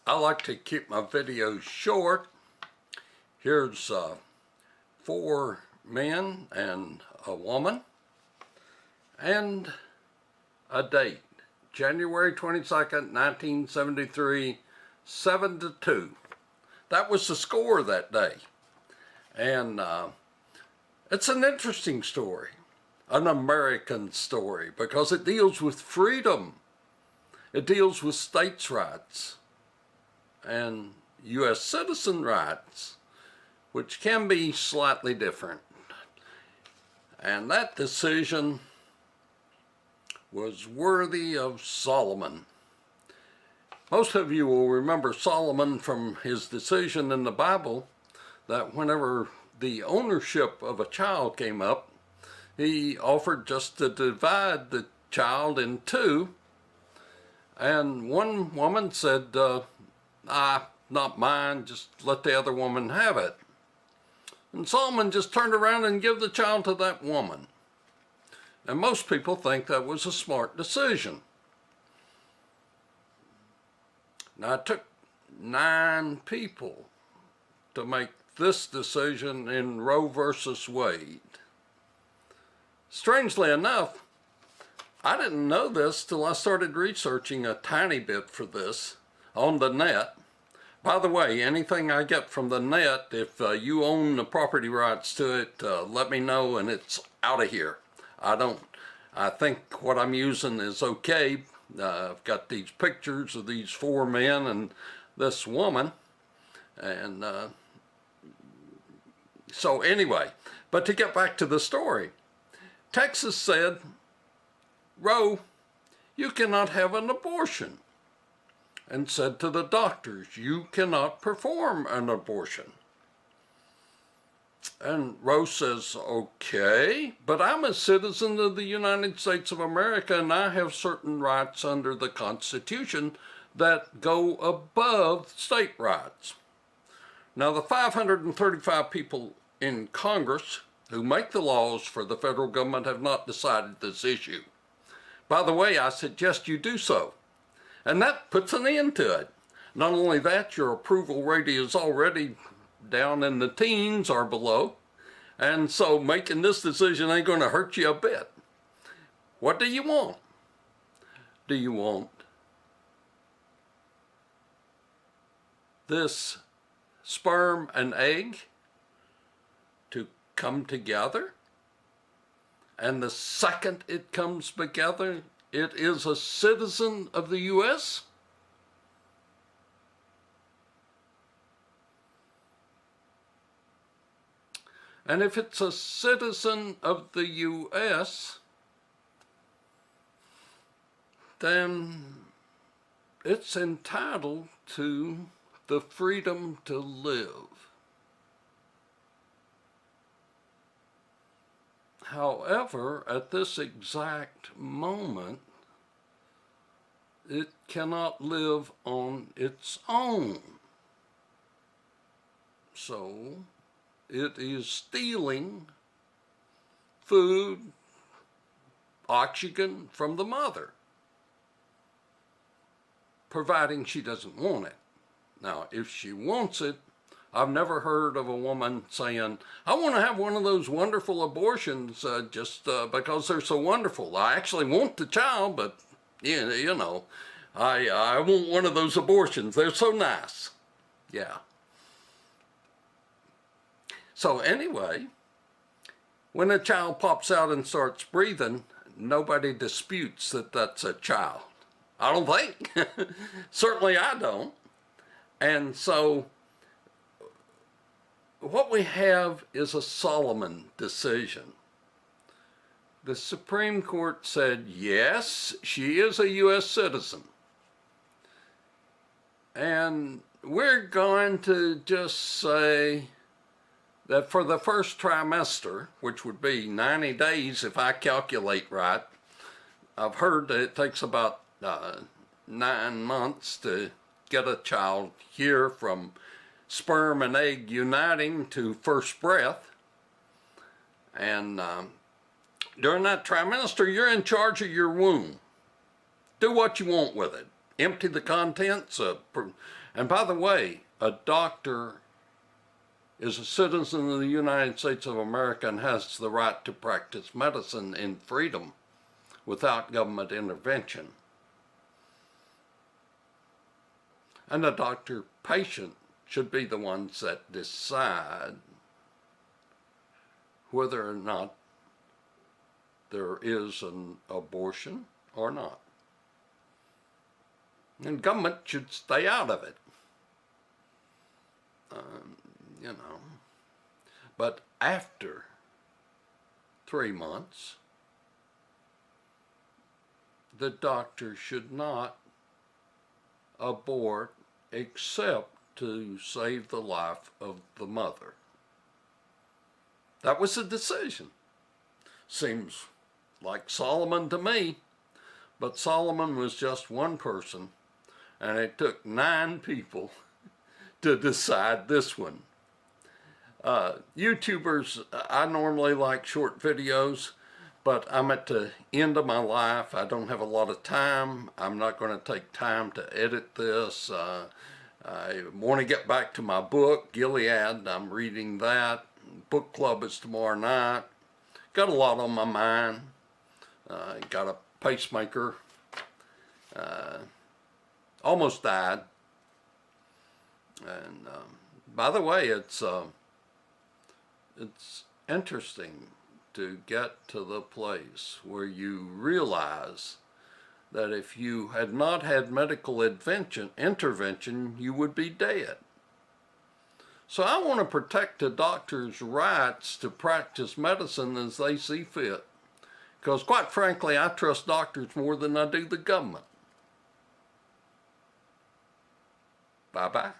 I like to keep my videos short. Here's 4 men and a woman and a date. January 22nd, 1973, 7-2. That was the score that day. And it's an interesting story, an American story, because it deals with freedom. It deals with states' rights and U.S. citizen rights, which can be slightly different. And that decision was worthy of Solomon. Most of you will remember Solomon from his decision in the Bible that whenever the ownership of a child came up, he offered just to divide the child in 2. And one woman said, not mine, just let the other woman have it. And Solomon just turned around and gave the child to that woman. And most people think that was a smart decision. Now, it took 9 people to make this decision in Roe versus Wade. Strangely enough, I didn't know this till I started researching a tiny bit for this on the net. By the way, anything I get from the net, if you own the property rights to it, let me know and it's out of here. I think what I'm using is okay. I've got these pictures of these 4 men and this woman. And so anyway, but to get back to the story, Texas said, Roe, you cannot have an abortion, and said to the doctors, you cannot perform an abortion. And Roe says, okay, but I'm a citizen of the United States of America and I have certain rights under the Constitution that go above state rights. Now, the 535 people in Congress who make the laws for the federal government have not decided this issue. By the way, I suggest you do so. And that puts an end to it. Not only that, your approval rate is already down in the teens or below. And so making this decision ain't going to hurt you a bit. What do you want? Do you want this sperm and egg to come together? And the second it comes together, it is a citizen of the U.S.? And if it's a citizen of the U.S., then it's entitled to the freedom to live. However, at this exact moment, it cannot live on its own. So, it is stealing food, oxygen from the mother, providing she doesn't want it. Now, if she wants it, I've never heard of a woman saying, I want to have one of those wonderful abortions just because they're so wonderful. I actually want the child, but, you know, I want one of those abortions. They're so nice. Yeah. So anyway, when a child pops out and starts breathing, nobody disputes that that's a child. I don't think. Certainly I don't. And so what we have is a Solomon decision. The Supreme Court said, yes, she is a U.S. citizen. And we're going to just say that for the first trimester, which would be 90 days if I calculate right, I've heard that it takes about 9 months to get a child here from sperm and egg uniting to first breath. And during that trimester, you're in charge of your womb. Do what you want with it. Empty the contents, And by the way, a doctor is a citizen of the United States of America and has the right to practice medicine in freedom without government intervention. And the doctor-patient should be the ones that decide whether or not there is an abortion or not. And government should stay out of it. You know. But after 3 months, the doctor should not abort except to save the life of the mother. That was the decision. Seems like Solomon to me, but Solomon was just one person, and it took 9 people to decide this one. YouTubers, I normally like short videos, but I'm at the end of my life. I don't have a lot of time. I'm not going to take time to edit this. I want to get back to my book, Gilead. I'm reading that. Book club is tomorrow night. Got a lot on my mind. Got a pacemaker. Almost died. And by the way, it's interesting to get to the place where you realize that if you had not had medical intervention, you would be dead. So I want to protect the doctor's rights to practice medicine as they see fit. Because quite frankly, I trust doctors more than I do the government. Bye-bye.